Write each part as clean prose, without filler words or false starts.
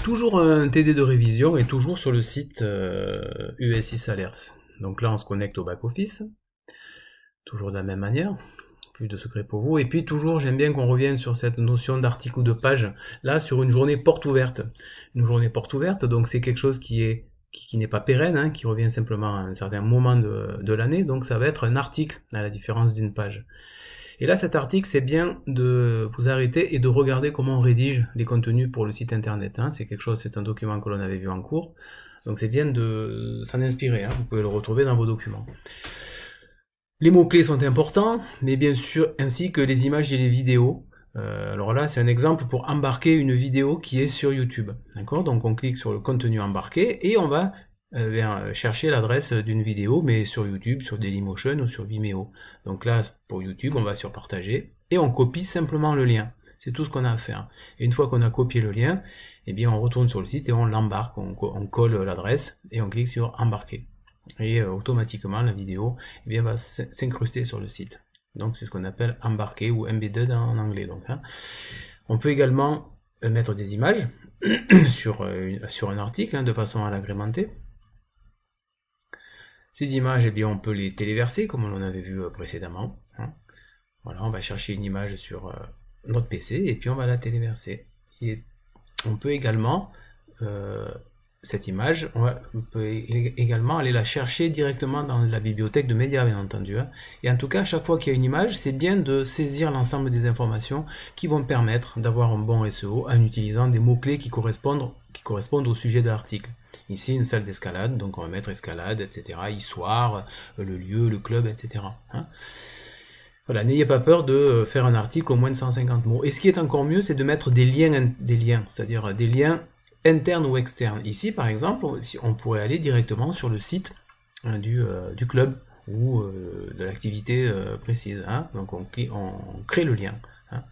toujours un TD de révision et toujours sur le site USI Salaires. Donc là, on se connecte au back-office, toujours de la même manière, plus de secret pour vous. Et puis toujours, j'aime bien qu'on revienne sur cette notion d'article ou de page, là, sur une journée porte ouverte. Une journée porte ouverte, donc c'est quelque chose qui n'est pas pérenne, hein, qui revient simplement à un certain moment de l'année, donc ça va être un article, à la différence d'une page. Et là, cet article, c'est bien de vous arrêter et de regarder comment on rédige les contenus pour le site internet. Hein. C'est un document que l'on avait vu en cours. Donc c'est bien de s'en inspirer. Hein. Vous pouvez le retrouver dans vos documents. Les mots-clés sont importants, mais bien sûr, ainsi que les images et les vidéos. Alors là, c'est un exemple pour embarquer une vidéo qui est sur YouTube. D'accord ? Donc on clique sur le contenu embarqué et on va chercher l'adresse d'une vidéo, mais sur YouTube, sur Dailymotion ou sur Vimeo. Donc là, pour YouTube, on va sur partager et on copie simplement le lien. C'est tout ce qu'on a à faire. Et une fois qu'on a copié le lien, eh bien, on retourne sur le site et on l'embarque, on colle l'adresse et on clique sur embarquer. Et automatiquement, la vidéo eh bien, va s'incruster sur le site. Donc c'est ce qu'on appelle embarquer ou embedded en anglais. Donc, hein. On peut également mettre des images sur un article, hein, de façon à l'agrémenter. Ces images, eh bien, on peut les téléverser, comme on avait vu précédemment. Hein. Voilà, on va chercher une image sur notre PC, et puis on va la téléverser. Et on peut également, cette image, on peut également aller la chercher directement dans la bibliothèque de médias, bien entendu. Hein. Et en tout cas, chaque fois qu'il y a une image, c'est bien de saisir l'ensemble des informations qui vont permettre d'avoir un bon SEO en utilisant des mots-clés qui correspondent au sujet de l'article. Ici, une salle d'escalade, donc on va mettre escalade, etc., histoire, le lieu, le club, etc. Hein. Voilà, n'ayez pas peur de faire un article au moins de 150 mots. Et ce qui est encore mieux, c'est de mettre des liens, c'est-à-dire des liens internes ou externes. Ici, par exemple, on pourrait aller directement sur le site du club ou de l'activité précise. Hein. Donc on crée le lien. Hein.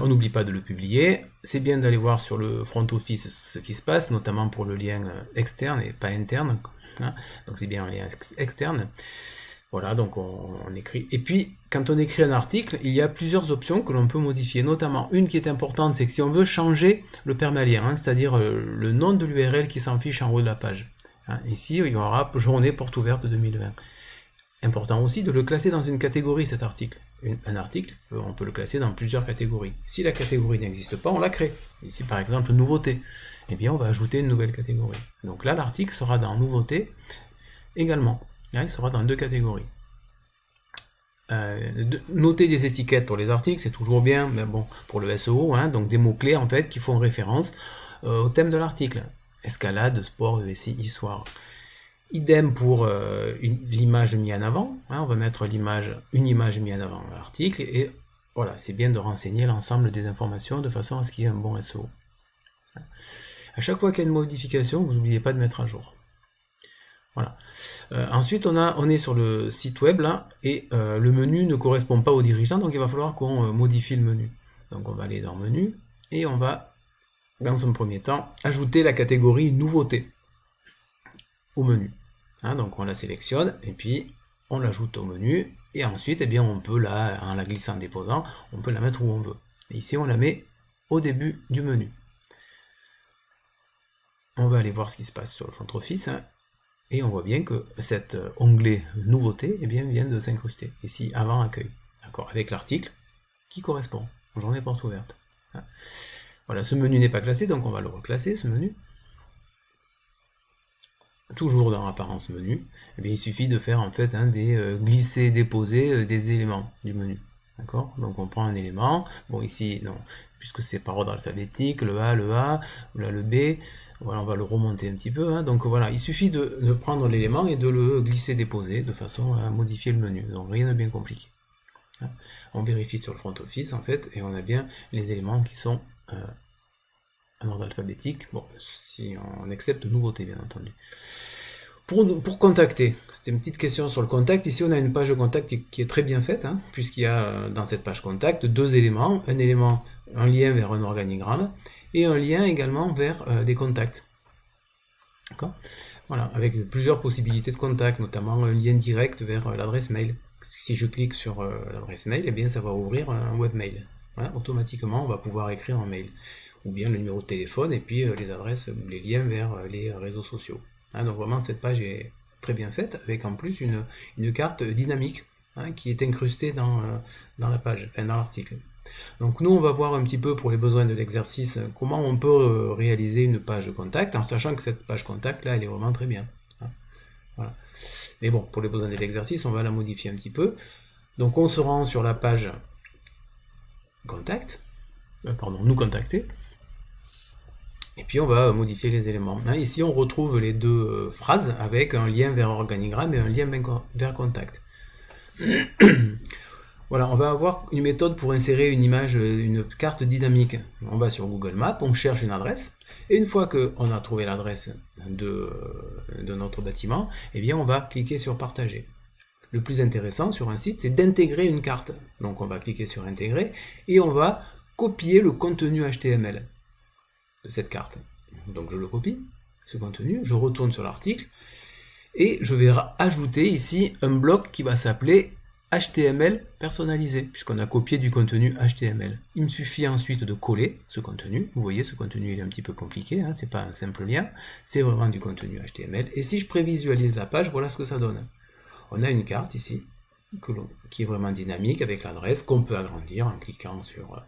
On n'oublie pas de le publier. C'est bien d'aller voir sur le front office ce qui se passe, notamment pour le lien externe et pas interne. Hein. Donc c'est bien un lien externe. Voilà, donc on écrit. Et puis, quand on écrit un article, il y a plusieurs options que l'on peut modifier. Notamment, une qui est importante, c'est que si on veut changer le permalien, hein, c'est-à-dire le nom de l'URL qui s'affiche en haut de la page. Hein, ici, il y aura journée porte ouverte 2020. Important aussi de le classer dans une catégorie, cet article. Un article, on peut le classer dans plusieurs catégories. Si la catégorie n'existe pas, on la crée. Ici, par exemple, nouveauté. Eh bien, on va ajouter une nouvelle catégorie. Donc là, l'article sera dans nouveauté également. Là, il sera dans deux catégories. Noter des étiquettes pour les articles, c'est toujours bien, mais bon, pour le SEO, hein, donc des mots-clés en fait qui font référence au thème de l'article. Escalade, sport, USI, histoire. Idem pour l'image mise en avant. Hein, on va mettre une image mise en avant dans l'article et voilà, c'est bien de renseigner l'ensemble des informations de façon à ce qu'il y ait un bon SEO. À chaque fois qu'il y a une modification, vous n'oubliez pas de mettre à jour. Voilà. Ensuite, on est sur le site web là, et le menu ne correspond pas au dirigeant, donc il va falloir qu'on modifie le menu. Donc on va aller dans menu et on va, dans un premier temps, ajouter la catégorie nouveauté au menu. Hein, donc on la sélectionne et puis on l'ajoute au menu et ensuite, eh bien, on peut en la glissant, déposant, on peut la mettre où on veut. Et ici, on la met au début du menu. On va aller voir ce qui se passe sur le front office. Hein. Et on voit bien que cet onglet nouveauté eh bien, vient de s'incruster, ici avant accueil, d'accord, avec l'article qui correspond aux journées portes ouvertes. Voilà, ce menu n'est pas classé, donc on va le reclasser, ce menu. Toujours dans apparence menu, eh bien, il suffit de faire en fait des glisser, déposer des éléments du menu. D'accord. Donc on prend un élément, bon ici, non, puisque c'est par ordre alphabétique, le A, là, le B. Voilà, on va le remonter un petit peu. Hein. Donc voilà, il suffit de prendre l'élément et de le glisser-déposer de façon à modifier le menu. Donc rien de bien compliqué. Hein. On vérifie sur le front office en fait et on a bien les éléments qui sont en ordre alphabétique. Bon, si on accepte nouveauté bien entendu. Pour contacter, c'était une petite question sur le contact. Ici, on a une page de contact qui est très bien faite, hein, puisqu'il y a dans cette page contact deux éléments. Un lien vers un organigramme et un lien également vers des contacts. D'accord ? Voilà, avec plusieurs possibilités de contact, notamment un lien direct vers l'adresse mail. Si je clique sur l'adresse mail, eh bien, ça va ouvrir un webmail. Voilà, automatiquement, on va pouvoir écrire un mail. ou bien le numéro de téléphone et puis les adresses, les liens vers les réseaux sociaux. Hein, donc vraiment cette page est très bien faite, avec en plus une carte dynamique, hein, qui est incrustée dans la page, enfin dans l'article. Donc nous on va voir un petit peu pour les besoins de l'exercice comment on peut réaliser une page contact, en sachant que cette page contact là elle est vraiment très bien. Hein, voilà. Mais bon, pour les besoins de l'exercice on va la modifier un petit peu. Donc on se rend sur la page contact, nous contacter, et puis on va modifier les éléments. Hein, ici on retrouve les deux phrases avec un lien vers organigramme et un lien vers contact. Voilà, on va avoir une méthode pour insérer une image, une carte dynamique. On va sur Google Maps, on cherche une adresse, et une fois qu'on a trouvé l'adresse de notre bâtiment, eh bien on va cliquer sur partager. Le plus intéressant sur un site, c'est d'intégrer une carte. Donc on va cliquer sur intégrer, et on va copier le contenu HTML de cette carte. Donc je le copie, ce contenu, je retourne sur l'article, et je vais ajouter ici un bloc qui va s'appeler HTML personnalisé, puisqu'on a copié du contenu HTML. Il me suffit ensuite de coller ce contenu. Vous voyez, ce contenu il est un petit peu compliqué, hein, c'est pas un simple lien, c'est vraiment du contenu HTML. Et si je prévisualise la page, voilà ce que ça donne. On a une carte ici, qui est vraiment dynamique, avec l'adresse, qu'on peut agrandir en cliquant sur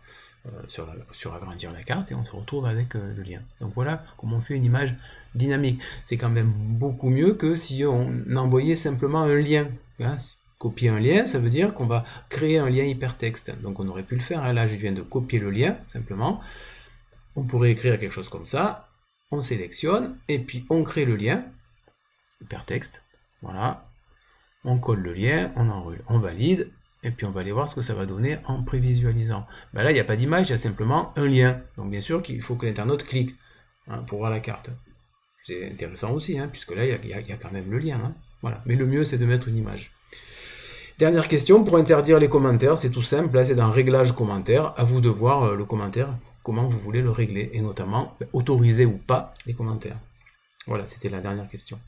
agrandir la carte, et on se retrouve avec le lien. Donc voilà comment on fait une image dynamique. C'est quand même beaucoup mieux que si on envoyait simplement un lien. Hein. Copier un lien, ça veut dire qu'on va créer un lien hypertexte. Donc on aurait pu le faire, hein. Là je viens de copier le lien, simplement. On pourrait écrire quelque chose comme ça, on sélectionne, et puis on crée le lien, hypertexte, voilà. On colle le lien, on enroule, on valide, et puis on va aller voir ce que ça va donner en prévisualisant. Ben là il n'y a pas d'image, il y a simplement un lien. Donc bien sûr qu'il faut que l'internaute clique, hein, pour voir la carte. C'est intéressant aussi, hein, puisque là il y a quand même le lien. Hein. Voilà. Mais le mieux c'est de mettre une image. Dernière question, pour interdire les commentaires, c'est tout simple, là c'est dans réglage commentaires, à vous de voir le commentaire, comment vous voulez le régler, et notamment autoriser ou pas les commentaires. Voilà, c'était la dernière question.